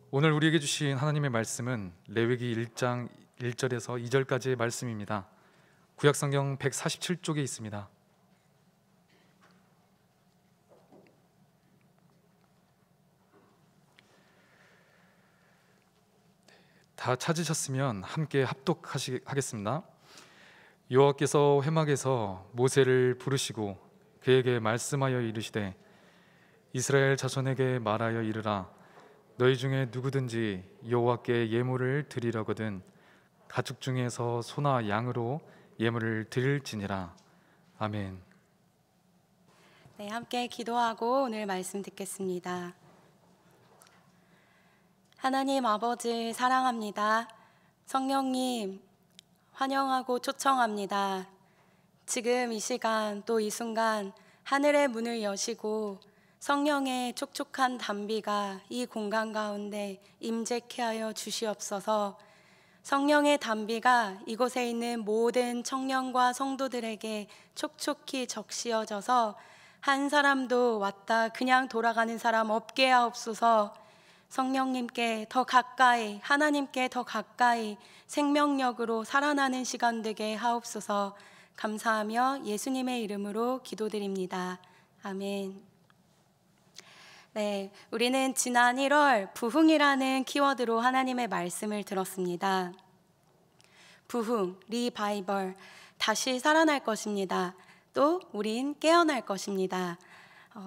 오늘 우리에게 주신 하나님의 말씀은 레위기 1장 1절에서 2절까지의 말씀입니다. 구약성경 147쪽에 있습니다. 다 찾으셨으면 함께 합독하겠습니다. 여호와께서 회막에서 모세를 부르시고 그에게 말씀하여 이르시되 이스라엘 자손에게 말하여 이르라. 너희 중에 누구든지 여호와께 예물을 드리려거든 가축 중에서 소나 양으로 예물을 드릴지니라. 아멘. 네, 함께 기도하고 오늘 말씀 듣겠습니다. 하나님 아버지 사랑합니다. 성령님 환영하고 초청합니다. 지금 이 시간 또 이 순간 하늘의 문을 여시고 성령의 촉촉한 담비가 이 공간 가운데 임재케 하여 주시옵소서. 성령의 담비가 이곳에 있는 모든 청년과 성도들에게 촉촉히 적시어져서 한 사람도 왔다 그냥 돌아가는 사람 없게 하옵소서. 성령님께 더 가까이, 하나님께 더 가까이 생명력으로 살아나는 시간 되게 하옵소서. 감사하며 예수님의 이름으로 기도드립니다. 아멘. 네, 우리는 지난 1월 부흥이라는 키워드로 하나님의 말씀을 들었습니다. 부흥, 리바이벌, 다시 살아날 것입니다. 또 우린 깨어날 것입니다.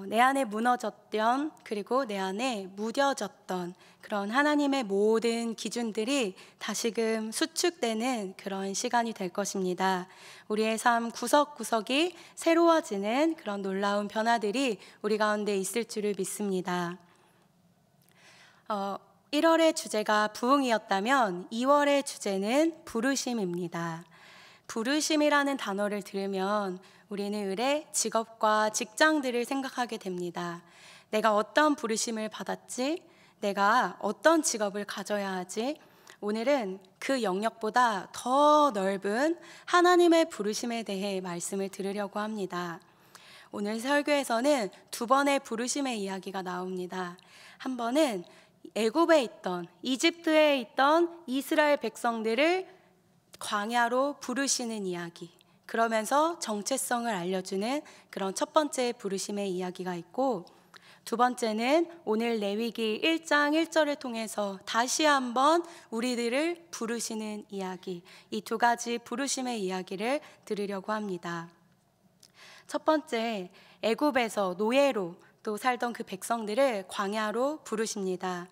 내 안에 무너졌던, 그리고 내 안에 무뎌졌던 그런 하나님의 모든 기준들이 다시금 수축되는 그런 시간이 될 것입니다. 우리의 삶 구석구석이 새로워지는 그런 놀라운 변화들이 우리 가운데 있을 줄을 믿습니다. 1월의 주제가 부흥이었다면 2월의 주제는 부르심입니다. 부르심이라는 단어를 들으면 우리는 의례 직업과 직장들을 생각하게 됩니다. 내가 어떤 부르심을 받았지? 내가 어떤 직업을 가져야 하지? 오늘은 그 영역보다 더 넓은 하나님의 부르심에 대해 말씀을 들으려고 합니다. 오늘 설교에서는 두 번의 부르심의 이야기가 나옵니다. 한 번은 애굽에 있던, 이집트에 있던 이스라엘 백성들을 광야로 부르시는 이야기, 그러면서 정체성을 알려주는 그런 첫 번째 부르심의 이야기가 있고, 두 번째는 오늘 레위기 1장 1절을 통해서 다시 한번 우리들을 부르시는 이야기, 이 두 가지 부르심의 이야기를 들으려고 합니다. 첫 번째, 애굽에서 노예로 또 살던 그 백성들을 광야로 부르십니다.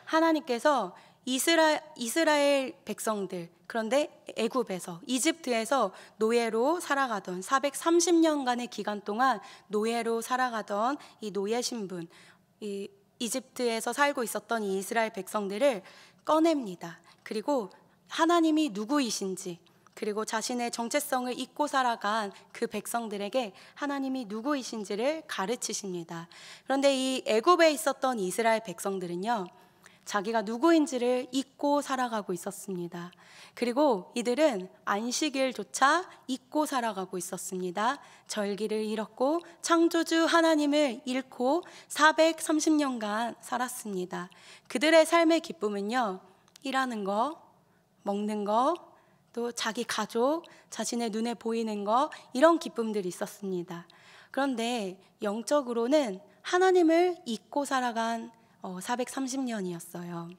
하나님께서 이스라엘 백성들, 그런데 애굽에서, 이집트에서 노예로 살아가던 430년간의 기간 동안 노예로 살아가던 이 노예 신분, 이 이집트에서 살고 있었던 이 이스라엘 백성들을 꺼냅니다. 그리고 하나님이 누구이신지, 그리고 자신의 정체성을 잊고 살아간 그 백성들에게 하나님이 누구이신지를 가르치십니다. 그런데 이 애굽에 있었던 이스라엘 백성들은요, 자기가 누구인지를 잊고 살아가고 있었습니다. 그리고 이들은 안식일조차 잊고 살아가고 있었습니다. 절기를 잃었고 창조주 하나님을 잃고 430년간 살았습니다. 그들의 삶의 기쁨은요, 일하는 거, 먹는 거, 또 자기 가족, 자신의 눈에 보이는 거, 이런 기쁨들이 있었습니다. 그런데 영적으로는 하나님을 잊고 살아간 430년이었어요.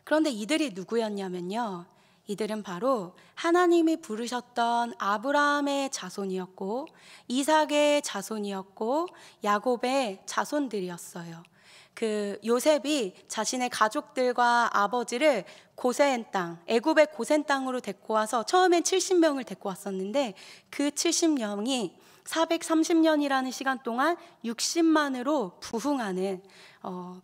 그런데 이들이 누구였냐면요, 이들은 바로 하나님이 부르셨던 아브라함의 자손이었고 이삭의 자손이었고 야곱의 자손들이었어요. 그 요셉이 자신의 가족들과 아버지를 고센 땅, 애굽의 고센 땅으로 데리고 와서 처음엔 70명을 데리고 왔었는데 그 70명이 430년이라는 시간 동안 60만으로 부흥하는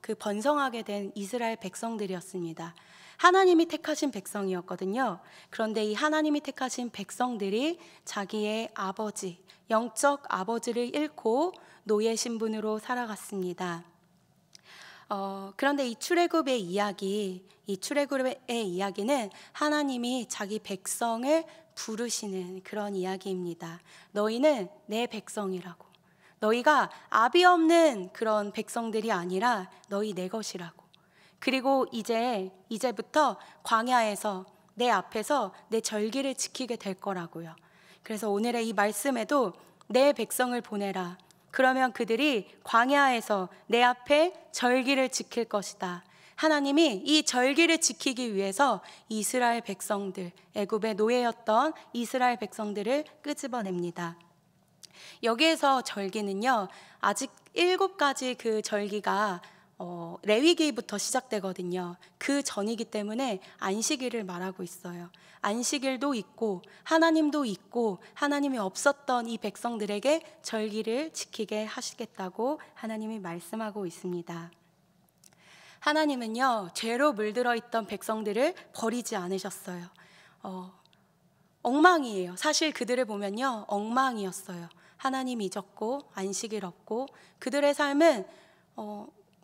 그 번성하게 된 이스라엘 백성들이었습니다. 하나님이 택하신 백성이었거든요. 그런데 이 하나님이 택하신 백성들이 자기의 아버지, 영적 아버지를 잃고 노예 신분으로 살아갔습니다. 그런데 이 출애굽의 이야기는 하나님이 자기 백성을 부르시는 그런 이야기입니다. 너희는 내 백성이라고, 너희가 아비 없는 그런 백성들이 아니라 너희 내 것이라고, 그리고 이제부터 광야에서 내 앞에서 내 절기를 지키게 될 거라고요. 그래서 오늘의 이 말씀에도 내 백성을 보내라. 그러면 그들이 광야에서 내 앞에 절기를 지킬 것이다. 하나님이 이 절기를 지키기 위해서 이스라엘 백성들, 애굽의 노예였던 이스라엘 백성들을 끄집어냅니다. 여기에서 절기는요, 아직 7가지 그 절기가 레위기부터 시작되거든요. 그 전이기 때문에 안식일을 말하고 있어요. 안식일도 있고 하나님도 있고 하나님이 없었던 이 백성들에게 절기를 지키게 하시겠다고 하나님이 말씀하고 있습니다. 하나님은요, 죄로 물들어 있던 백성들을 버리지 않으셨어요. 엉망이에요. 사실 그들을 보면요, 엉망이었어요. 하나님 잊었고 안식일 없고 그들의 삶은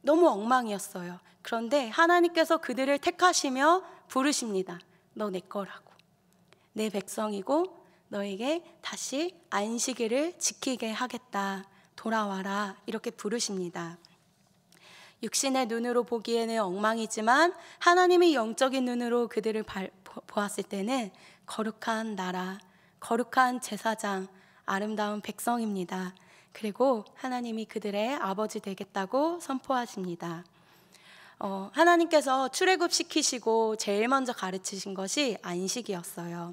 너무 엉망이었어요. 그런데 하나님께서 그들을 택하시며 부르십니다. 너 내 거라고. 내 백성이고 너에게 다시 안식일을 지키게 하겠다. 돌아와라. 이렇게 부르십니다. 육신의 눈으로 보기에는 엉망이지만 하나님이 영적인 눈으로 그들을 보았을 때는 거룩한 나라, 거룩한 제사장, 아름다운 백성입니다. 그리고 하나님이 그들의 아버지 되겠다고 선포하십니다. 하나님께서 출애굽시키시고 제일 먼저 가르치신 것이 안식이었어요.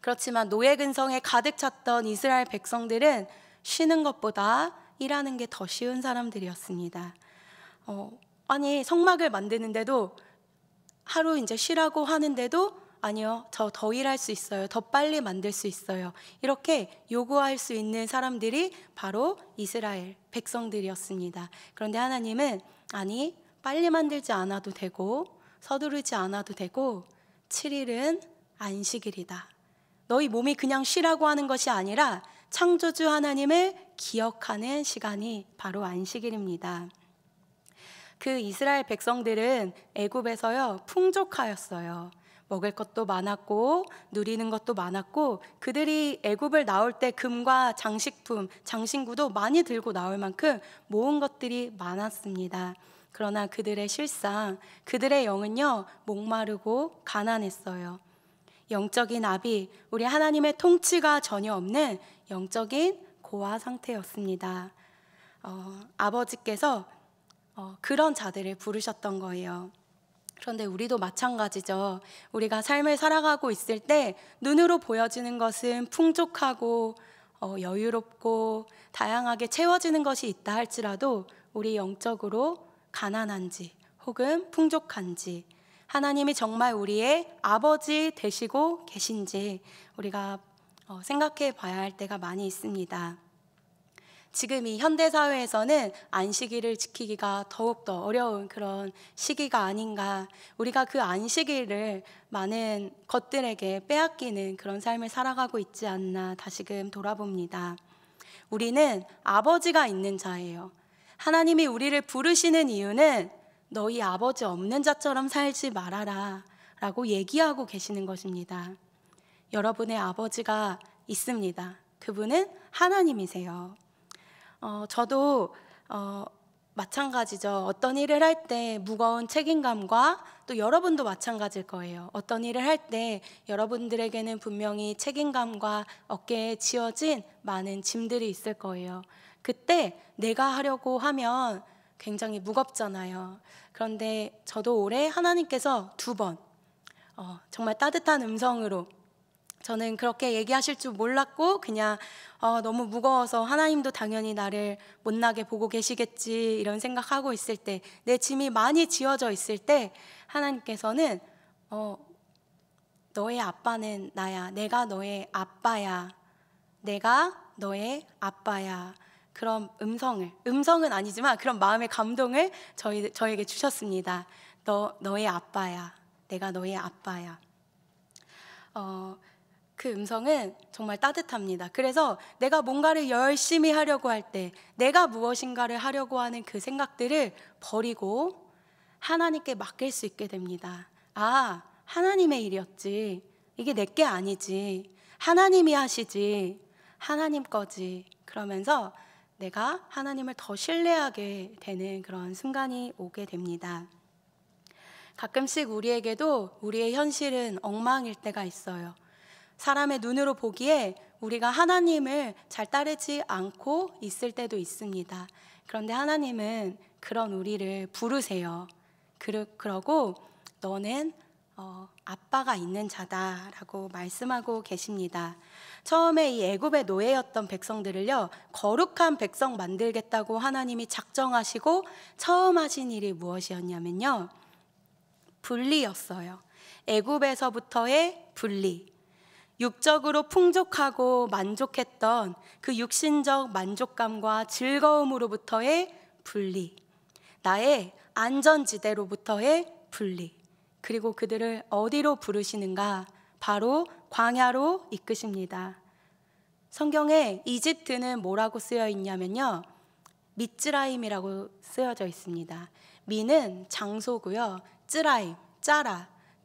그렇지만 노예 근성에 가득 찼던 이스라엘 백성들은 쉬는 것보다 일하는 게 더 쉬운 사람들이었습니다. 아니 성막을 만드는데도 하루 이제 쉬라고 하는데도 아니요, 저 더 일할 수 있어요. 더 빨리 만들 수 있어요. 이렇게 요구할 수 있는 사람들이 바로 이스라엘 백성들이었습니다. 그런데 하나님은 아니, 빨리 만들지 않아도 되고 서두르지 않아도 되고 7일은 안식일이다. 너희 몸이 그냥 쉬라고 하는 것이 아니라 창조주 하나님을 기억하는 시간이 바로 안식일입니다. 그 이스라엘 백성들은 애굽에서요, 풍족하였어요. 먹을 것도 많았고 누리는 것도 많았고 그들이 애굽을 나올 때 금과 장식품, 장신구도 많이 들고 나올 만큼 모은 것들이 많았습니다. 그러나 그들의 실상, 그들의 영은요, 목마르고 가난했어요. 영적인 아비, 우리 하나님의 통치가 전혀 없는 영적인 고아 상태였습니다. 아버지께서 그런 자들을 부르셨던 거예요. 그런데 우리도 마찬가지죠. 우리가 삶을 살아가고 있을 때 눈으로 보여지는 것은 풍족하고 여유롭고 다양하게 채워지는 것이 있다 할지라도 우리 영적으로 가난한지 혹은 풍족한지 하나님이 정말 우리의 아버지 되시고 계신지 우리가 생각해 봐야 할 때가 많이 있습니다. 지금 이 현대사회에서는 안식일을 지키기가 더욱더 어려운 그런 시기가 아닌가. 우리가 그 안식일을 많은 것들에게 빼앗기는 그런 삶을 살아가고 있지 않나 다시금 돌아봅니다. 우리는 아버지가 있는 자예요. 하나님이 우리를 부르시는 이유는 너희 아버지 없는 자처럼 살지 말아라 라고 얘기하고 계시는 것입니다. 여러분의 아버지가 있습니다. 그분은 하나님이세요. 저도 마찬가지죠. 어떤 일을 할 때 무거운 책임감과 또 여러분도 마찬가지일 거예요. 어떤 일을 할 때 여러분들에게는 분명히 책임감과 어깨에 지어진 많은 짐들이 있을 거예요. 그때 내가 하려고 하면 굉장히 무겁잖아요. 그런데 저도 올해 하나님께서 2번 정말 따뜻한 음성으로 저는 그렇게 얘기하실 줄 몰랐고 그냥 너무 무거워서 하나님도 당연히 나를 못나게 보고 계시겠지 이런 생각하고 있을 때 내 짐이 많이 지어져 있을 때 하나님께서는 너의 아빠는 나야. 내가 너의 아빠야. 내가 너의 아빠야. 그런 음성은 아니지만 그런 마음의 감동을 저에게 주셨습니다. 너의 아빠야. 내가 너의 아빠야. 그 음성은 정말 따뜻합니다. 그래서 내가 뭔가를 열심히 하려고 할 때 내가 무엇인가를 하려고 하는 그 생각들을 버리고 하나님께 맡길 수 있게 됩니다. 아, 하나님의 일이었지. 이게 내게 아니지. 하나님이 하시지. 하나님 거지. 그러면서 내가 하나님을 더 신뢰하게 되는 그런 순간이 오게 됩니다. 가끔씩 우리에게도 우리의 현실은 엉망일 때가 있어요. 사람의 눈으로 보기에 우리가 하나님을 잘 따르지 않고 있을 때도 있습니다. 그런데 하나님은 그런 우리를 부르세요. 그러고 너는 아빠가 있는 자다라고 말씀하고 계십니다. 처음에 이 애굽의 노예였던 백성들을요, 거룩한 백성 만들겠다고 하나님이 작정하시고 처음 하신 일이 무엇이었냐면요, 분리였어요. 애굽에서부터의 분리. 육적으로 풍족하고 만족했던 그 육신적 만족감과 즐거움으로부터의 분리, 나의 안전지대로부터의 분리, 그리고 그들을 어디로 부르시는가? 바로 광야로 이끄십니다. 성경에 이집트는 뭐라고 쓰여 있냐면요, 미츠라임이라고 쓰여져 있습니다. 미는 장소고요, 쯔라임,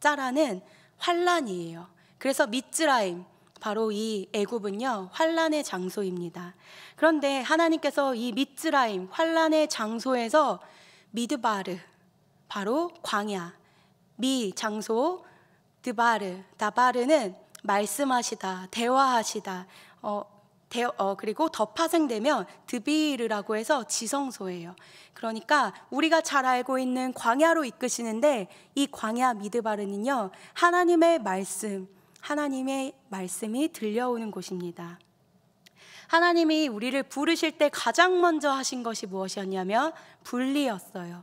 짜라는 환란이에요. 그래서 미츠라임, 바로 이 애굽은요, 환란의 장소입니다. 그런데 하나님께서 이 미츠라임, 환란의 장소에서 미드바르, 바로 광야, 미 장소, 다바르는 말씀하시다, 대화하시다, 그리고 더 파생되면 드비르라고 해서 지성소예요. 그러니까 우리가 잘 알고 있는 광야로 이끄시는데, 이 광야 미드바르는요, 하나님의 말씀이 들려오는 곳입니다. 하나님이 우리를 부르실 때 가장 먼저 하신 것이 무엇이었냐면 분리였어요.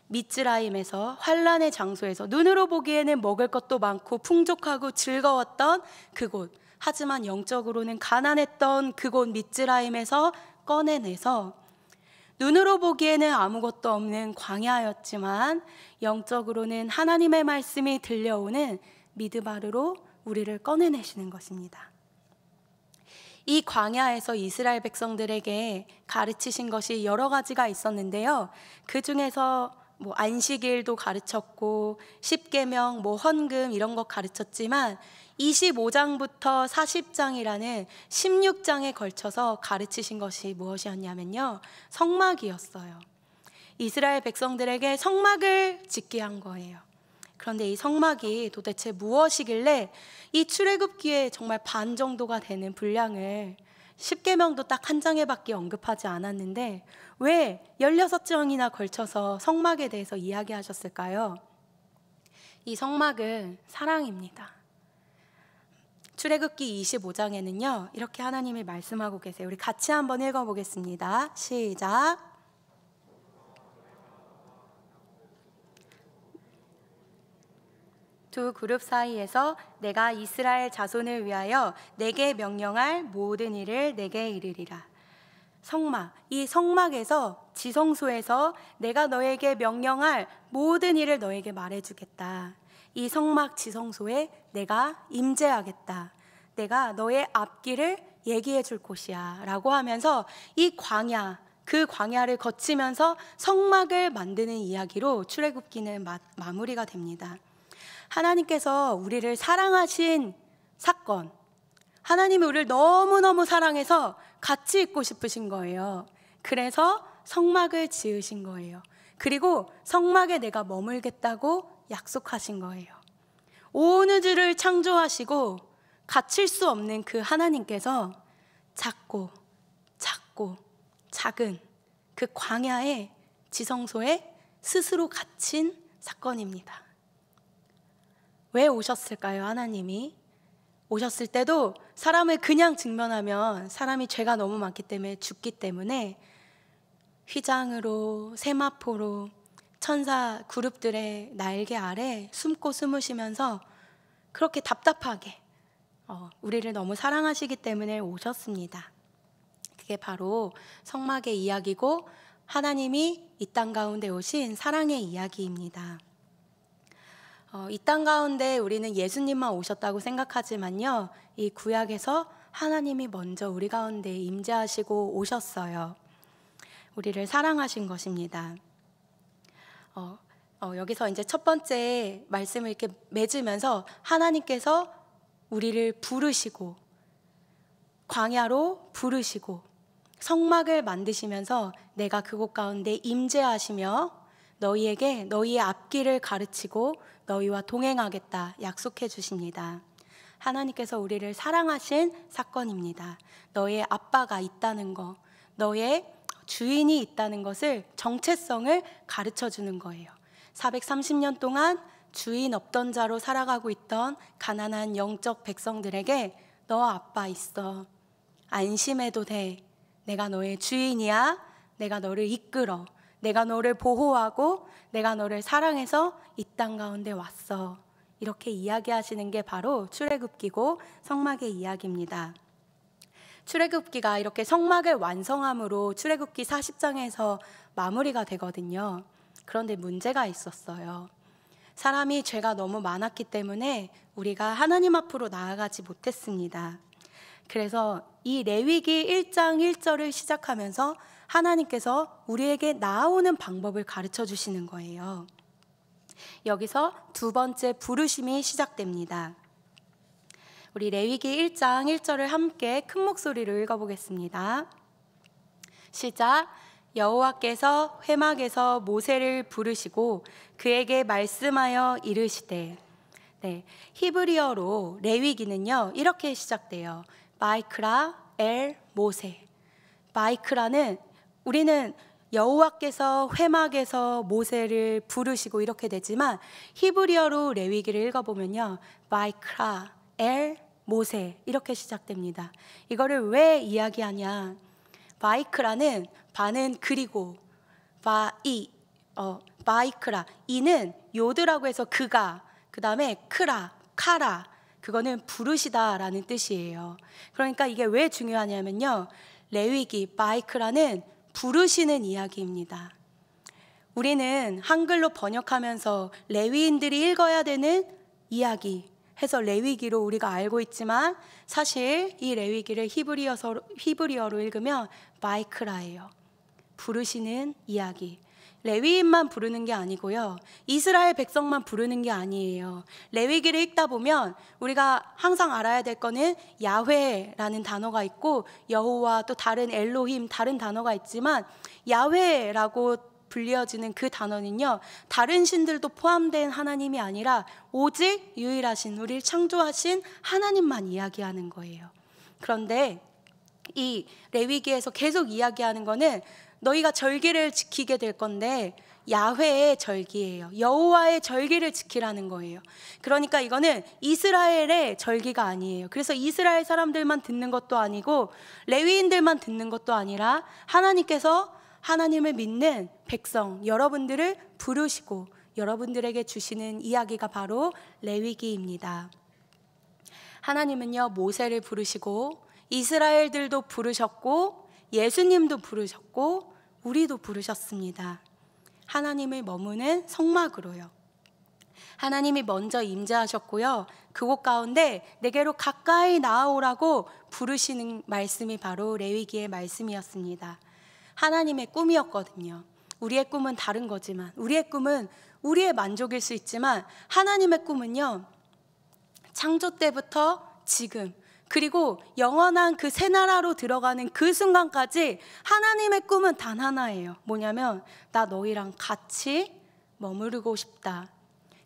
미츠라임에서, 환란의 장소에서, 눈으로 보기에는 먹을 것도 많고 풍족하고 즐거웠던 그곳, 하지만 영적으로는 가난했던 그곳 미츠라임에서 꺼내내서, 눈으로 보기에는 아무것도 없는 광야였지만 영적으로는 하나님의 말씀이 들려오는 미드바르로 우리를 꺼내내시는 것입니다. 이 광야에서 이스라엘 백성들에게 가르치신 것이 여러 가지가 있었는데요, 그 중에서 안식일도 가르쳤고 십계명, 헌금 이런 거 가르쳤지만 25장부터 40장이라는 16장에 걸쳐서 가르치신 것이 무엇이었냐면요, 성막이었어요. 이스라엘 백성들에게 성막을 짓게 한 거예요. 그런데 이 성막이 도대체 무엇이길래 이 출애굽기에 정말 반 정도가 되는 분량을, 십계명도 딱 한 장에밖에 언급하지 않았는데 왜 16장이나 걸쳐서 성막에 대해서 이야기하셨을까요? 이 성막은 사랑입니다. 출애굽기 25장에는요 이렇게 하나님이 말씀하고 계세요. 우리 같이 한번 읽어보겠습니다. 시작. 두 그룹 사이에서 내가 이스라엘 자손을 위하여 내게 명령할 모든 일을 내게 이르리라. 성막, 이 성막에서, 지성소에서 내가 너에게 명령할 모든 일을 너에게 말해주겠다. 이 성막 지성소에 내가 임재하겠다. 내가 너의 앞길을 얘기해 줄 곳이야 라고 하면서 이 광야, 그 광야를 거치면서 성막을 만드는 이야기로 출애굽기는 마무리가 됩니다. 하나님께서 우리를 사랑하신 사건, 하나님이 우리를 너무너무 사랑해서 같이 있고 싶으신 거예요. 그래서 성막을 지으신 거예요. 그리고 성막에 내가 머물겠다고 약속하신 거예요. 온 우주를 창조하시고 갇힐 수 없는 그 하나님께서 작고 작은 그 광야의 지성소에 스스로 갇힌 사건입니다. 왜 오셨을까요? 하나님이 오셨을 때도 사람을 그냥 직면하면 사람이 죄가 너무 많기 때문에 죽기 때문에 휘장으로, 세마포로 천사 그룹들의 날개 아래 숨고 숨으시면서 그렇게 답답하게 우리를 너무 사랑하시기 때문에 오셨습니다. 그게 바로 성막의 이야기고 하나님이 이 땅 가운데 오신 사랑의 이야기입니다. 이 땅 가운데 우리는 예수님만 오셨다고 생각하지만요, 이 구약에서 하나님이 먼저 우리 가운데 임재하시고 오셨어요. 우리를 사랑하신 것입니다. 여기서 이제 첫 번째 말씀을 이렇게 맺으면서 하나님께서 우리를 부르시고 광야로 부르시고 성막을 만드시면서 내가 그곳 가운데 임재하시며 너희에게 너희의 앞길을 가르치고 너희와 동행하겠다 약속해 주십니다. 하나님께서 우리를 사랑하신 사건입니다. 너의 아빠가 있다는 것, 너의 주인이 있다는 것을, 정체성을 가르쳐 주는 거예요. 430년 동안 주인 없던 자로 살아가고 있던 가난한 영적 백성들에게 너 아빠 있어. 안심해도 돼. 내가 너의 주인이야. 내가 너를 이끌어. 내가 너를 보호하고 내가 너를 사랑해서 이 땅 가운데 왔어. 이렇게 이야기하시는 게 바로 출애굽기고 성막의 이야기입니다. 출애굽기가 이렇게 성막을 완성함으로 출애굽기 40장에서 마무리가 되거든요. 그런데 문제가 있었어요. 사람이 죄가 너무 많았기 때문에 우리가 하나님 앞으로 나아가지 못했습니다. 그래서 이 레위기 1장 1절을 시작하면서 하나님께서 우리에게 나아오는 방법을 가르쳐 주시는 거예요. 여기서 두 번째 부르심이 시작됩니다. 우리 레위기 1장 1절을 함께 큰 목소리로 읽어보겠습니다. 시작. 여호와께서 회막에서 모세를 부르시고 그에게 말씀하여 이르시되. 네, 히브리어로 레위기는요 이렇게 시작돼요. 바이크라 엘 모세. 바이크라는, 우리는 여호와께서 회막에서 모세를 부르시고 이렇게 되지만 히브리어로 레위기를 읽어보면요 바이크라 엘 모세 이렇게 시작됩니다. 이거를 왜 이야기하냐, 바이크라는 바는 그리고 바이크라, 이는 요드라고 해서 그가, 그 다음에 크라 카라, 그거는 부르시다라는 뜻이에요. 그러니까 이게 왜 중요하냐면요, 레위기 바이크라는 부르시는 이야기입니다. 우리는 한글로 번역하면서 레위인들이 읽어야 되는 이야기 해서 레위기로 우리가 알고 있지만 사실 이 레위기를 히브리어로 읽으면 바이크라예요. 부르시는 이야기. 레위인만 부르는 게 아니고요, 이스라엘 백성만 부르는 게 아니에요. 레위기를 읽다 보면 우리가 항상 알아야 될 거는 야훼라는 단어가 있고 여호와, 또 다른 엘로힘, 다른 단어가 있지만 야훼라고 불리어지는 그 단어는요 다른 신들도 포함된 하나님이 아니라 오직 유일하신, 우리를 창조하신 하나님만 이야기하는 거예요. 그런데 이 레위기에서 계속 이야기하는 거는 너희가 절기를 지키게 될 건데 야훼의 절기예요. 여호와의 절기를 지키라는 거예요. 그러니까 이거는 이스라엘의 절기가 아니에요. 그래서 이스라엘 사람들만 듣는 것도 아니고 레위인들만 듣는 것도 아니라 하나님께서 하나님을 믿는 백성 여러분들을 부르시고 여러분들에게 주시는 이야기가 바로 레위기입니다. 하나님은요 모세를 부르시고 이스라엘들도 부르셨고 예수님도 부르셨고 우리도 부르셨습니다. 하나님을 머무는 성막으로요. 하나님이 먼저 임재하셨고요, 그곳 가운데 내게로 가까이 나아오라고 부르시는 말씀이 바로 레위기의 말씀이었습니다. 하나님의 꿈이었거든요. 우리의 꿈은 다른 거지만, 우리의 꿈은 우리의 만족일 수 있지만 하나님의 꿈은요 창조 때부터 지금, 그리고 영원한 그 새 나라로 들어가는 그 순간까지 하나님의 꿈은 단 하나예요. 뭐냐면 나 너희랑 같이 머무르고 싶다.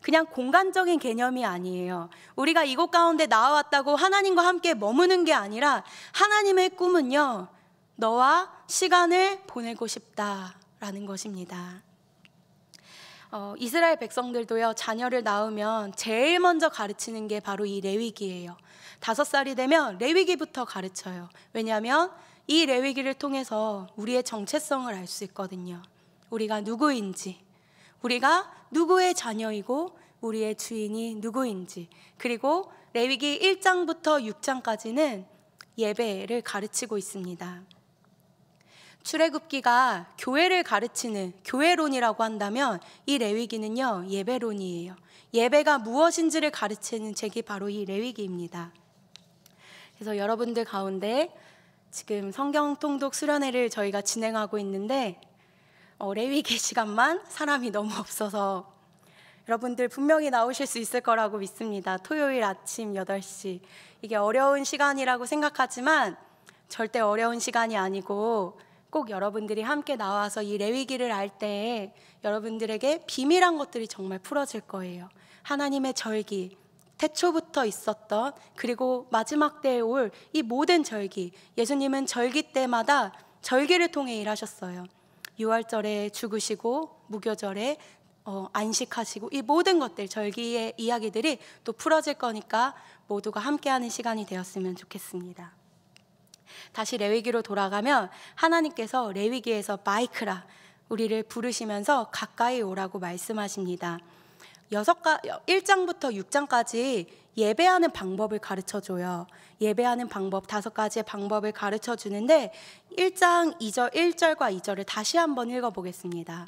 그냥 공간적인 개념이 아니에요. 우리가 이곳 가운데 나와왔다고 하나님과 함께 머무는 게 아니라 하나님의 꿈은요 너와 시간을 보내고 싶다라는 것입니다. 이스라엘 백성들도요 자녀를 낳으면 제일 먼저 가르치는 게 바로 이 레위기예요. 5살이 되면 레위기부터 가르쳐요. 왜냐하면 이 레위기를 통해서 우리의 정체성을 알 수 있거든요. 우리가 누구인지, 우리가 누구의 자녀이고 우리의 주인이 누구인지, 그리고 레위기 1장부터 6장까지는 예배를 가르치고 있습니다. 출애굽기가 교회를 가르치는 교회론이라고 한다면 이 레위기는요 예배론이에요. 예배가 무엇인지를 가르치는 책이 바로 이 레위기입니다. 그래서 여러분들 가운데 지금 성경 통독 수련회를 저희가 진행하고 있는데 레위기 시간만 사람이 너무 없어서 여러분들 분명히 나오실 수 있을 거라고 믿습니다. 토요일 아침 8시, 이게 어려운 시간이라고 생각하지만 절대 어려운 시간이 아니고 꼭 여러분들이 함께 나와서 이 레위기를 알 때에 여러분들에게 비밀한 것들이 정말 풀어질 거예요. 하나님의 절기, 태초부터 있었던, 그리고 마지막 때에 올 이 모든 절기, 예수님은 절기 때마다 절기를 통해 일하셨어요. 유월절에 죽으시고 무교절에 안식하시고, 이 모든 것들, 절기의 이야기들이 또 풀어질 거니까 모두가 함께하는 시간이 되었으면 좋겠습니다. 다시 레위기로 돌아가면 하나님께서 레위기에서 마이크라, 우리를 부르시면서 가까이 오라고 말씀하십니다. 1장부터 6장까지 예배하는 방법을 가르쳐줘요. 예배하는 방법 5가지의 방법을 가르쳐주는데 1장 1절과 2절을 다시 한번 읽어보겠습니다.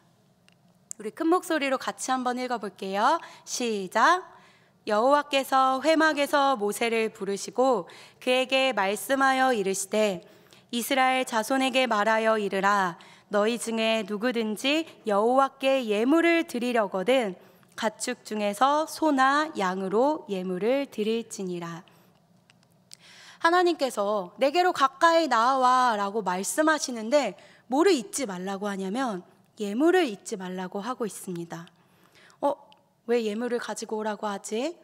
우리 큰 목소리로 같이 한번 읽어볼게요. 시작. 여호와께서 회막에서 모세를 부르시고 그에게 말씀하여 이르시되 이스라엘 자손에게 말하여 이르라. 너희 중에 누구든지 여호와께 예물을 드리려거든 가축 중에서 소나 양으로 예물을 드릴지니라. 하나님께서 내게로 가까이 나와 라고 말씀하시는데 뭐를 잊지 말라고 하냐면 예물을 잊지 말라고 하고 있습니다. 왜 예물을 가지고 오라고 하지?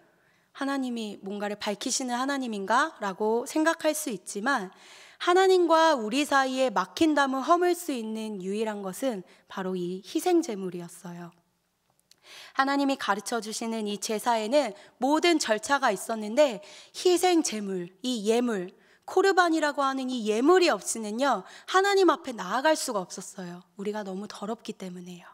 하나님이 뭔가를 밝히시는 하나님인가? 라고 생각할 수 있지만 하나님과 우리 사이에 막힌담을 허물 수 있는 유일한 것은 바로 이 희생제물이었어요. 하나님이 가르쳐 주시는 이 제사에는 모든 절차가 있었는데 희생제물, 이 예물, 코르반이라고 하는 이 예물이 없이는요 하나님 앞에 나아갈 수가 없었어요. 우리가 너무 더럽기 때문에요.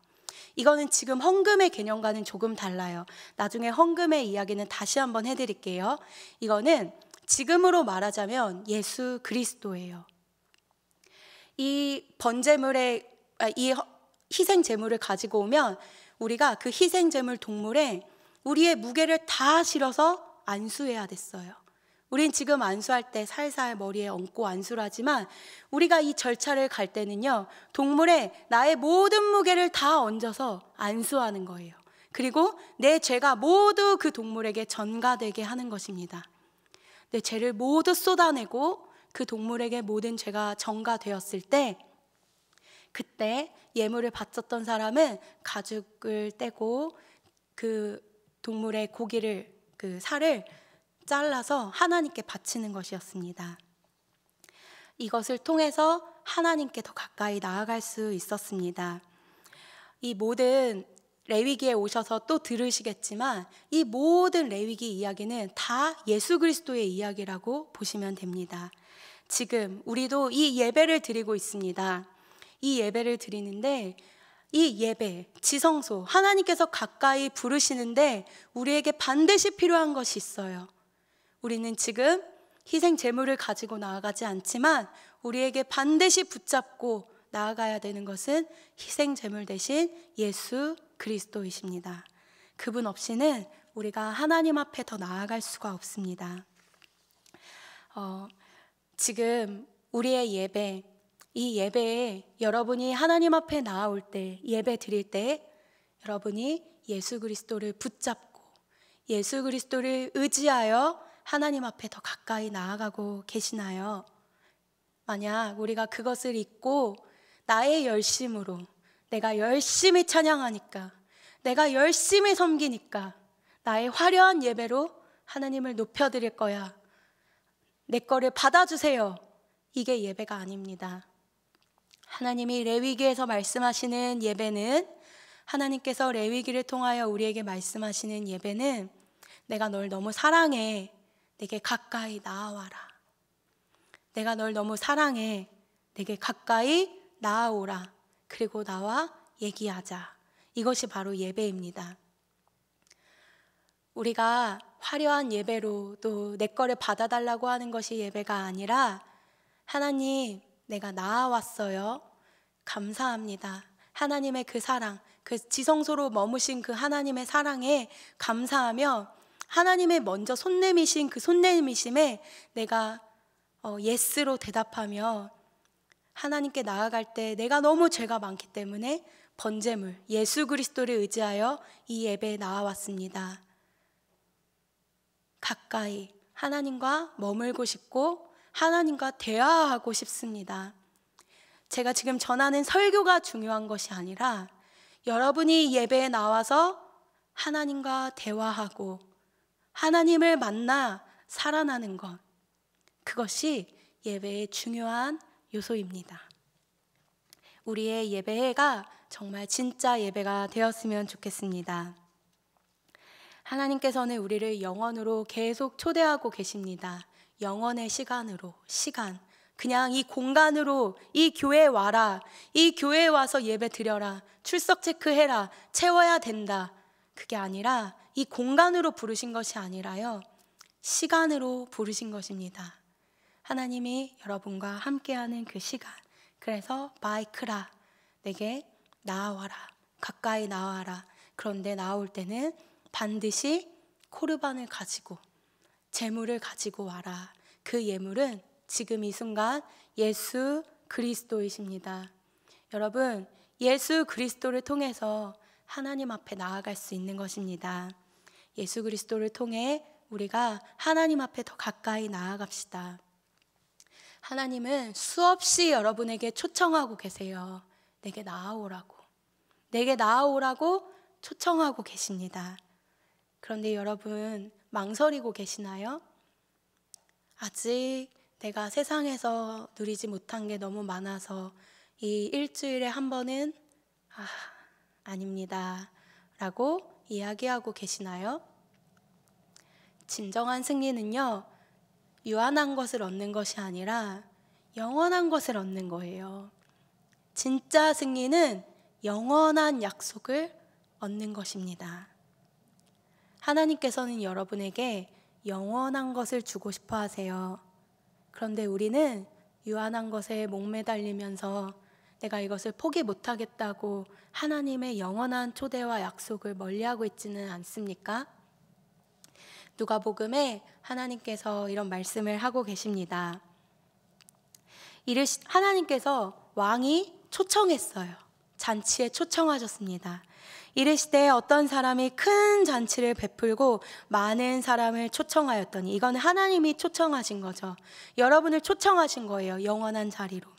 이거는 지금 헌금의 개념과는 조금 달라요. 나중에 헌금의 이야기는 다시 한번 해드릴게요. 이거는 지금으로 말하자면 예수 그리스도예요. 이 희생 제물을 가지고 오면 우리가 그 희생 제물 동물에 우리의 무게를 다 실어서 안수해야 됐어요. 우린 지금 안수할 때 살살 머리에 얹고 안수를 하지만 우리가 이 절차를 갈 때는요 동물에 나의 모든 무게를 다 얹어서 안수하는 거예요. 그리고 내 죄가 모두 그 동물에게 전가되게 하는 것입니다. 내 죄를 모두 쏟아내고 그 동물에게 모든 죄가 전가되었을 때 그때 예물을 바쳤던 사람은 가죽을 떼고 그 동물의 고기를, 그 살을 잘라서 하나님께 바치는 것이었습니다. 이것을 통해서 하나님께 더 가까이 나아갈 수 있었습니다. 이 모든 레위기에 오셔서 또 들으시겠지만 이 모든 레위기 이야기는 다 예수 그리스도의 이야기라고 보시면 됩니다. 지금 우리도 이 예배를 드리고 있습니다. 이 예배를 드리는데 이 예배, 지성소, 하나님께서 가까이 부르시는데 우리에게 반드시 필요한 것이 있어요. 우리는 지금 희생 제물을 가지고 나아가지 않지만 우리에게 반드시 붙잡고 나아가야 되는 것은 희생 제물 대신 예수 그리스도이십니다. 그분 없이는 우리가 하나님 앞에 더 나아갈 수가 없습니다. 지금 우리의 예배, 이 예배에 여러분이 하나님 앞에 나아올 때, 예배 드릴 때 여러분이 예수 그리스도를 붙잡고 예수 그리스도를 의지하여 하나님 앞에 더 가까이 나아가고 계시나요? 만약 우리가 그것을 잊고 나의 열심으로 내가 열심히 찬양하니까, 내가 열심히 섬기니까 나의 화려한 예배로 하나님을 높여드릴 거야, 내 거를 받아주세요, 이게 예배가 아닙니다. 하나님이 레위기에서 말씀하시는 예배는, 하나님께서 레위기를 통하여 우리에게 말씀하시는 예배는 내가 널 너무 사랑해, 내게 가까이 나아와라. 내가 널 너무 사랑해, 내게 가까이 나아오라. 그리고 나와 얘기하자. 이것이 바로 예배입니다. 우리가 화려한 예배로 또 내 거를 받아달라고 하는 것이 예배가 아니라, 하나님, 내가 나아왔어요. 감사합니다. 하나님의 그 사랑, 그 지성소로 머무신 그 하나님의 사랑에 감사하며 하나님의 먼저 손 내미신 그 손 내미심에 내가 예스로 대답하며 하나님께 나아갈 때 내가 너무 죄가 많기 때문에 번제물 예수 그리스도를 의지하여 이 예배에 나아왔습니다. 가까이 하나님과 머물고 싶고 하나님과 대화하고 싶습니다. 제가 지금 전하는 설교가 중요한 것이 아니라 여러분이 예배에 나와서 하나님과 대화하고 하나님을 만나 살아나는 것, 그것이 예배의 중요한 요소입니다. 우리의 예배가 정말 진짜 예배가 되었으면 좋겠습니다. 하나님께서는 우리를 영원으로 계속 초대하고 계십니다. 영원의 시간으로, 그냥 이 공간으로, 이 교회에 와라, 이 교회에 와서 예배 드려라, 출석 체크해라, 채워야 된다. 그게 아니라 이 공간으로 부르신 것이 아니라요, 시간으로 부르신 것입니다. 하나님이 여러분과 함께하는 그 시간, 그래서 마이크라, 내게 나와라, 가까이 나와라. 그런데 나올 때는 반드시 코르반을 가지고, 제물을 가지고 와라. 그 예물은 지금 이 순간 예수 그리스도이십니다. 여러분, 예수 그리스도를 통해서 하나님 앞에 나아갈 수 있는 것입니다. 예수 그리스도를 통해 우리가 하나님 앞에 더 가까이 나아갑시다. 하나님은 수없이 여러분에게 초청하고 계세요. 내게 나아오라고, 내게 나아오라고 초청하고 계십니다. 그런데 여러분, 망설이고 계시나요? 아직 내가 세상에서 누리지 못한 게 너무 많아서 이 일주일에 한 번은 아닙니다 라고 이야기하고 계시나요? 진정한 승리는요, 유한한 것을 얻는 것이 아니라 영원한 것을 얻는 거예요. 진짜 승리는 영원한 약속을 얻는 것입니다. 하나님께서는 여러분에게 영원한 것을 주고 싶어 하세요. 그런데 우리는 유한한 것에 목매달리면서 내가 이것을 포기 못하겠다고 하나님의 영원한 초대와 약속을 멀리하고 있지는 않습니까? 누가복음에 하나님께서 이런 말씀을 하고 계십니다. 하나님께서 왕이 초청했어요. 잔치에 초청하셨습니다. 이르시되 어떤 사람이 큰 잔치를 베풀고 많은 사람을 초청하였더니, 이건 하나님이 초청하신 거죠. 여러분을 초청하신 거예요. 영원한 자리로.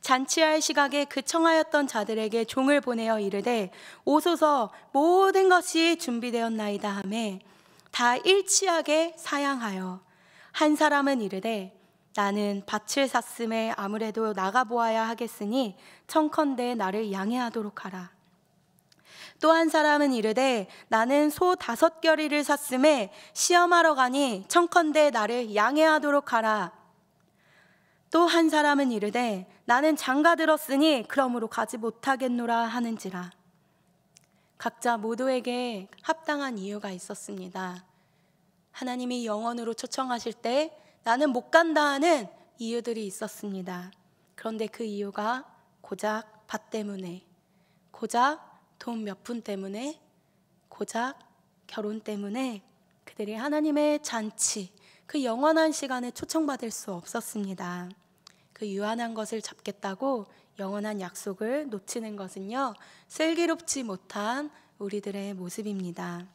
잔치할 시각에 그 청하였던 자들에게 종을 보내어 이르되 오소서, 모든 것이 준비되었나이다 하매 다 일치하게 사양하여, 한 사람은 이르되 나는 밭을 샀음에 아무래도 나가보아야 하겠으니 청컨대 나를 양해하도록 하라. 또 한 사람은 이르되 나는 소 5겨리를 샀음에 시험하러 가니 청컨대 나를 양해하도록 하라. 또 한 사람은 이르되 나는 장가 들었으니 그러므로 가지 못하겠노라 하는지라. 각자 모두에게 합당한 이유가 있었습니다. 하나님이 영원으로 초청하실 때 나는 못 간다 하는 이유들이 있었습니다. 그런데 그 이유가 고작 밭 때문에, 고작 돈 몇 푼 때문에, 고작 결혼 때문에 그들이 하나님의 잔치, 그 영원한 시간에 초청받을 수 없었습니다. 그 유한한 것을 잡겠다고 영원한 약속을 놓치는 것은요, 슬기롭지 못한 우리들의 모습입니다.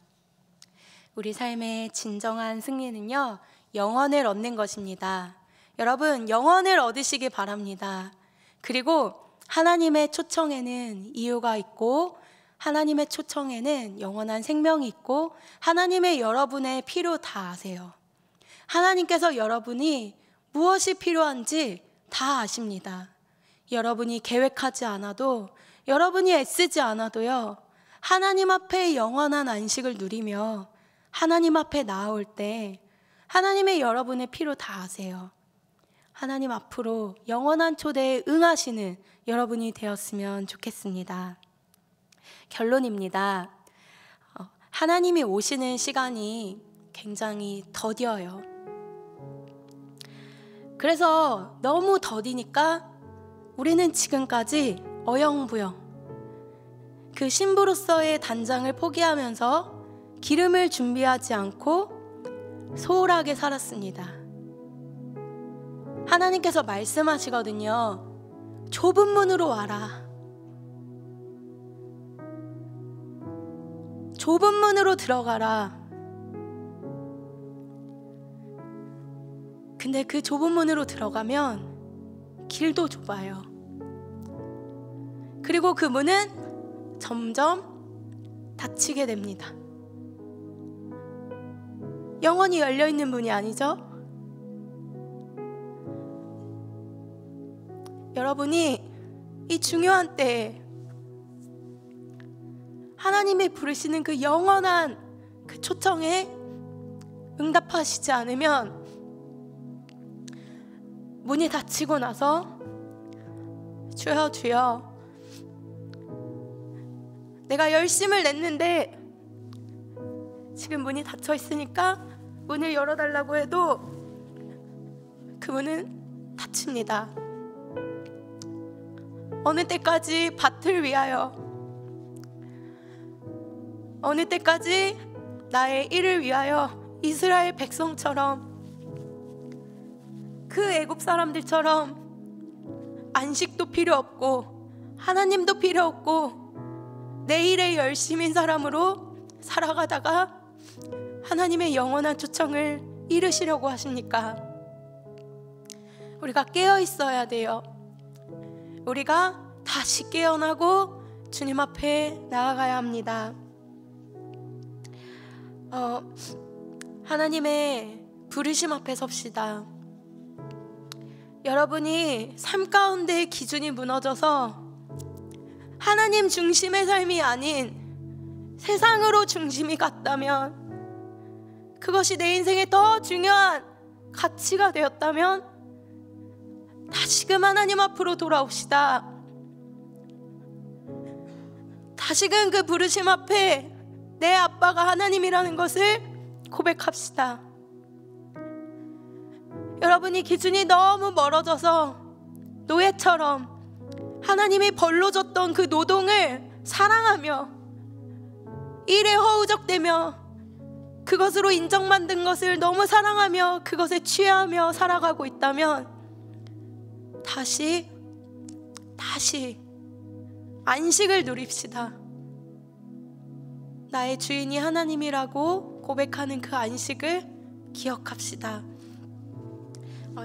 우리 삶의 진정한 승리는요, 영원을 얻는 것입니다. 여러분, 영원을 얻으시기 바랍니다. 그리고 하나님의 초청에는 이유가 있고, 하나님의 초청에는 영원한 생명이 있고, 하나님의 여러분의 필요 다 아세요. 하나님께서 여러분이 무엇이 필요한지 다 아십니다. 여러분이 계획하지 않아도, 여러분이 애쓰지 않아도요, 하나님 앞에 영원한 안식을 누리며 하나님 앞에 나아올 때 하나님의 여러분의 필요 다 아세요. 하나님 앞으로 영원한 초대에 응하시는 여러분이 되었으면 좋겠습니다. 결론입니다. 하나님이 오시는 시간이 굉장히 더뎌요. 그래서 너무 더디니까 우리는 지금까지 어영부영 그 신부로서의 단장을 포기하면서 기름을 준비하지 않고 소홀하게 살았습니다. 하나님께서 말씀하시거든요. 좁은 문으로 와라. 좁은 문으로 들어가라. 근데 그 좁은 문으로 들어가면 길도 좁아요. 그리고 그 문은 점점 닫히게 됩니다. 영원히 열려있는 문이 아니죠? 여러분이 이 중요한 때에 하나님이 부르시는 그 영원한 그 초청에 응답하시지 않으면 문이 닫히고 나서 주여 주여, 내가 열심을 냈는데 지금 문이 닫혀 있으니까 문을 열어달라고 해도 그 문은 닫힙니다. 어느 때까지 밭을 위하여, 어느 때까지 나의 일을 위하여 이스라엘 백성처럼, 그 애굽 사람들처럼 안식도 필요 없고 하나님도 필요 없고 내 일에 열심인 사람으로 살아가다가 하나님의 영원한 초청을 이루시려고 하십니까? 우리가 깨어 있어야 돼요. 우리가 다시 깨어나고 주님 앞에 나아가야 합니다. 하나님의 부르심 앞에 섭시다. 여러분이 삶 가운데 기준이 무너져서 하나님 중심의 삶이 아닌 세상으로 중심이 갔다면, 그것이 내 인생에 더 중요한 가치가 되었다면 다시금 하나님 앞으로 돌아옵시다. 다시금 그 부르심 앞에 내 아빠가 하나님이라는 것을 고백합시다. 여러분이 기준이 너무 멀어져서 노예처럼 하나님이 벌로 줬던 그 노동을 사랑하며 일에 허우적대며 그것으로 인정받는 것을 너무 사랑하며 그것에 취하며 살아가고 있다면 다시 안식을 누립시다. 나의 주인이 하나님이라고 고백하는 그 안식을 기억합시다.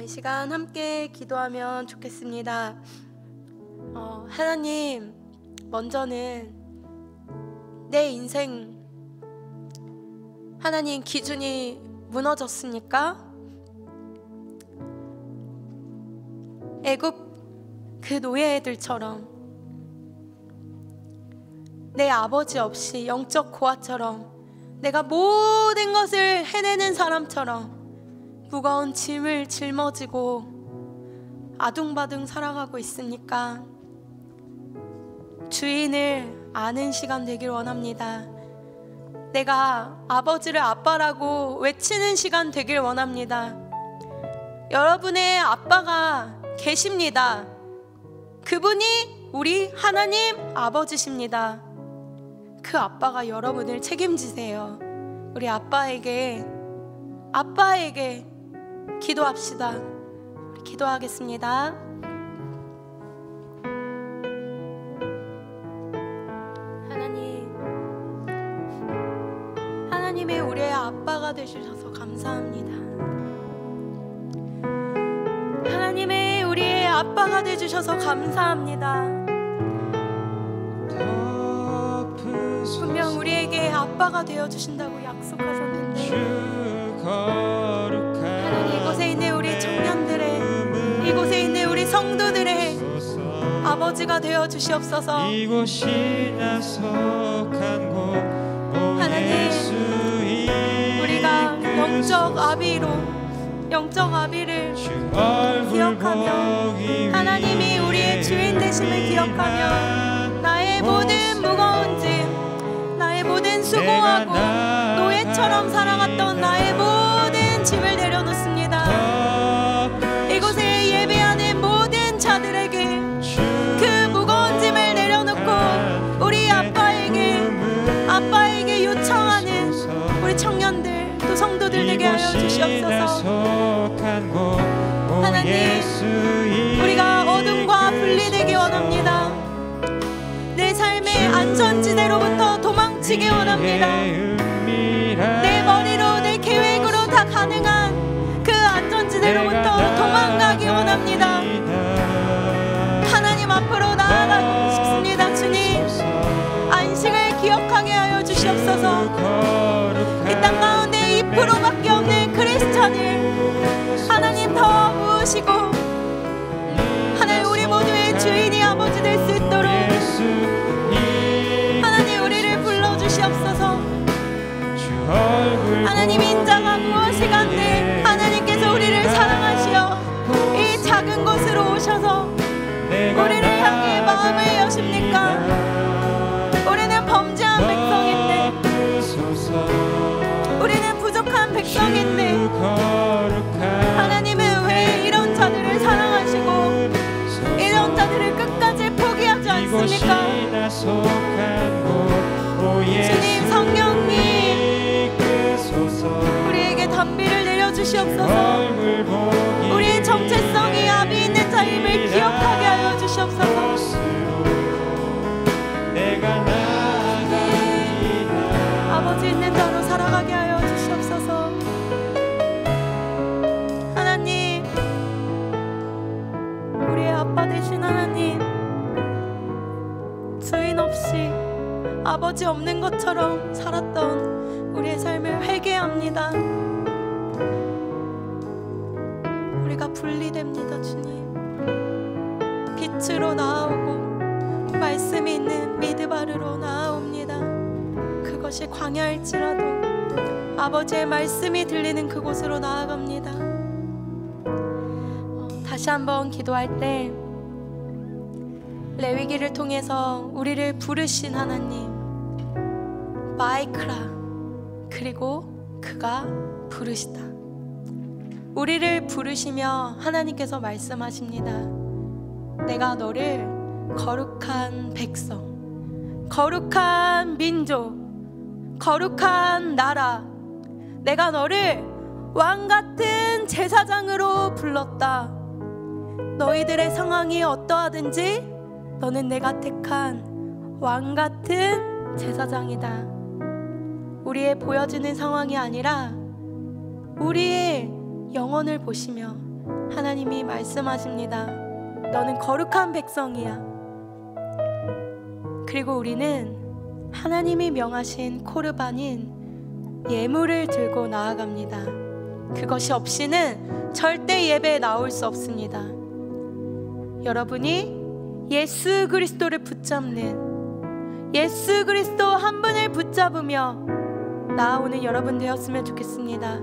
이 시간 함께 기도하면 좋겠습니다. 하나님, 먼저는 내 인생 하나님 기준이 무너졌으니까 애굽 그 노예들처럼 내 아버지 없이 영적 고아처럼 내가 모든 것을 해내는 사람처럼 무거운 짐을 짊어지고 아둥바둥 살아가고 있으니까 주인을 아는 시간 되길 원합니다. 내가 아버지를 아빠라고 외치는 시간 되길 원합니다. 여러분의 아빠가 계십니다. 그분이 우리 하나님 아버지십니다. 그 아빠가 여러분을 책임지세요. 우리 아빠에게 기도합시다. 우리 기도하겠습니다. 하나님이 우리의 아빠가 되주셔서 감사합니다. 하나님이 우리의 아빠가 되주셔서 감사합니다. 분명 우리에게 아빠가 되어주신다고 약속하셨는데 하나님, 이곳에 있는 우리 청년들의, 이곳에 있는 우리 성도들의 아버지가 되어주시옵소서. 하나님, 우리가 영적 아비를 기억하며 하나님이 우리의 주인 되심을 기억하며 나의 모든 무거운 짐, 나의 모든 수고하고 노예처럼 살아갔던 나의 모든 짐을 내려놓습니다. 이곳에 예배하는 모든 자들에게 그 무거운 짐을 내려놓고 우리 아빠에게 요청하는 우리 청년들 또 성도들 되게 하여 주시옵소서. 하나님, 우리가 어둠과 분리되기 원합니다. 내 삶의 안전지대로부터 도망치기 원합니다. 내 머리로, 내 계획으로 다 가능한 그 안전지대로부터 도망가기 원합니다. 하나님 앞으로 나아가고 싶습니다. 이 땅 가운데 2%밖에 없는 크리스찬을 하나님 더 부으시고 하나님 우리 모두의 주인이 아버지 될 수 있도록 하나님 우리를 불러주시옵소서. 하나님 인자가 무엇이 간데 하나님께서 우리를 사랑하시어 이 작은 곳으로 오셔서 우리를 향해 마음을 여십니까? 우리는 범죄한 백성인데, 우리는 부족한 백성인데 하나님은 왜 이런 자들을 사랑하시고 이런 자들을 끝까지 포기하지 않습니까? 주님, 성령님 우리에게 단비를 내려주시옵소서. 우리의 정체성이 아비 있는 자임을 기억하게 하여 주시옵소서. 아버지 있는 자로 살아가게 하여 주시옵소서. 하나님, 우리의 아빠 되신 하나님, 주인 없이 아버지 없는 것처럼 살았던 우리의 삶을 회개합니다. 우리가 분리됩니다. 주님, 빛으로 나아오고 말씀이 있는 미드바르로 나아옵니다. 그것이 광야일지라도 아버지의 말씀이 들리는 그곳으로 나아갑니다. 다시 한번 기도할 때 레위기를 통해서 우리를 부르신 하나님, 마이크라, 그리고 그가 부르시다. 우리를 부르시며 하나님께서 말씀하십니다. 내가 너를 거룩한 백성, 거룩한 민족, 거룩한 나라, 내가 너를 왕같은 제사장으로 불렀다. 너희들의 상황이 어떠하든지 너는 내가 택한 왕같은 제사장이다. 우리의 보여지는 상황이 아니라 우리의 영혼을 보시며 하나님이 말씀하십니다. 너는 거룩한 백성이야. 그리고 우리는 하나님이 명하신 코르반인 예물을 들고 나아갑니다. 그것이 없이는 절대 예배에 나올 수 없습니다. 여러분이 예수 그리스도를 붙잡는, 예수 그리스도 한 분을 붙잡으며 나아오는 여러분 되었으면 좋겠습니다.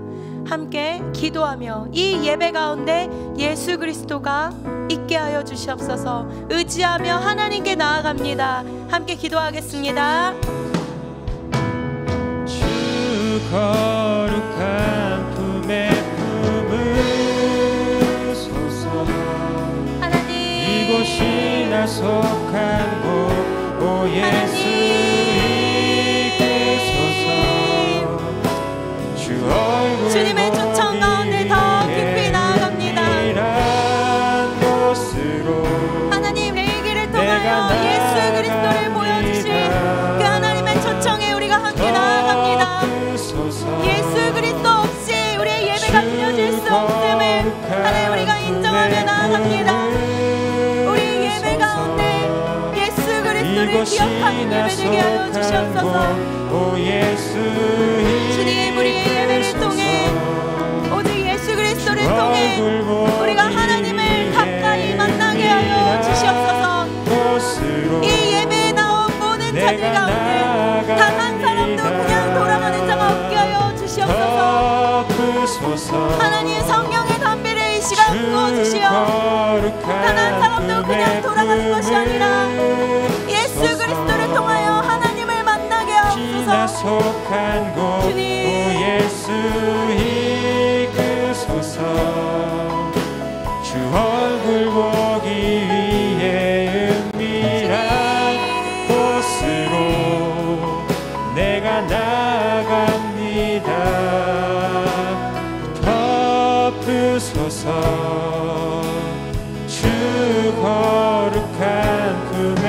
함께 기도하며 이 예배 가운데 예수 그리스도가 있게 하여 주시옵소서. 의지하며 하나님께 나아갑니다. 함께 기도하겠습니다. 주 거룩한 품에 품으소서. 하나님, 이곳이 나 속한 곳 오 예수 이끄소서. 주 얼굴 주님의 초청 가운데 더 깊이 나아갑니다. 하나님, 레위기를 통하여 예수 그리스도를 보여주신 그 하나님의 초청에 우리가 함께 나아갑니다. 예수 그리스도 없이 우리의 예배가 드려질 수 없음을 하나님 우리가 인정하며 나아갑니다. 우리 예배 가운데 예수 그리스도를 기억하는 예배 되게 하여 주시옵소서. 주님, 우리의 예배를 통해 오직 예수 그리스도를 통해 우리가 하나님을 가까이 만나게 하여 주시옵소서. 이 예배에 나온 모든 자들 가운데 단 한 사람도 그냥 돌아가는 자가 없게 하여 주시옵소서. 하나님, 성령의 담비를 이 시간 부어주시어 단 한 사람도 그냥 돌아가는 것이 아니라 예수 그리스도를 통하여 하나님을 만나게 하옵소서. 주님, 예수 이끄소서. 주 얼굴 보기 위해 은밀한 곳으로 내가 나갑니다. 덮으소서. 주 거룩한 품에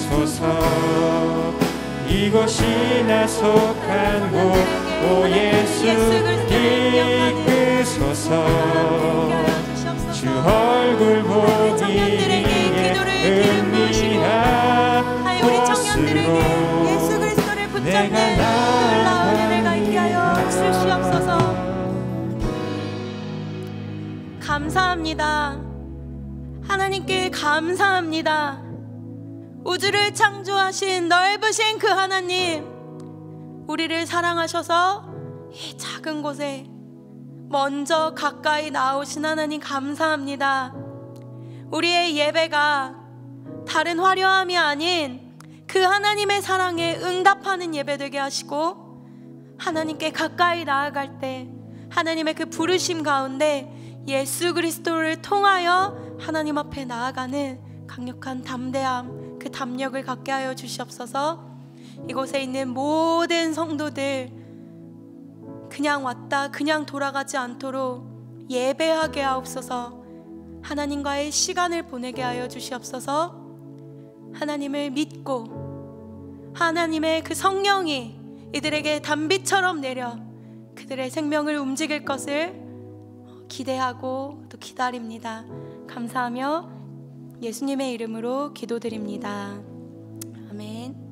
품으소서. 이곳이 나 속한 곳 오 예수 이끄소서. 주 얼굴 보기 위해 은밀한 곳으로 현장들 놀라운 은혜가 있게 하여 주시옵소서. 감사합니다. 하나님께 감사합니다. 우주를 창조하신 넓으신 그 하나님, 우리를 사랑하셔서 이 작은 곳에 먼저 가까이 나오신 하나님 감사합니다. 우리의 예배가 다른 화려함이 아닌 그 하나님의 사랑에 응답하는 예배 되게 하시고, 하나님께 가까이 나아갈 때 하나님의 그 부르심 가운데 예수 그리스도를 통하여 하나님 앞에 나아가는 강력한 담대함, 그 담력을 갖게 하여 주시옵소서. 이곳에 있는 모든 성도들 그냥 왔다 그냥 돌아가지 않도록 예배하게 하옵소서. 하나님과의 시간을 보내게 하여 주시옵소서. 하나님을 믿고 하나님의 그 성령이 이들에게 단비처럼 내려 그들의 생명을 움직일 것을 기대하고 또 기다립니다. 감사하며 예수님의 이름으로 기도드립니다. 아멘.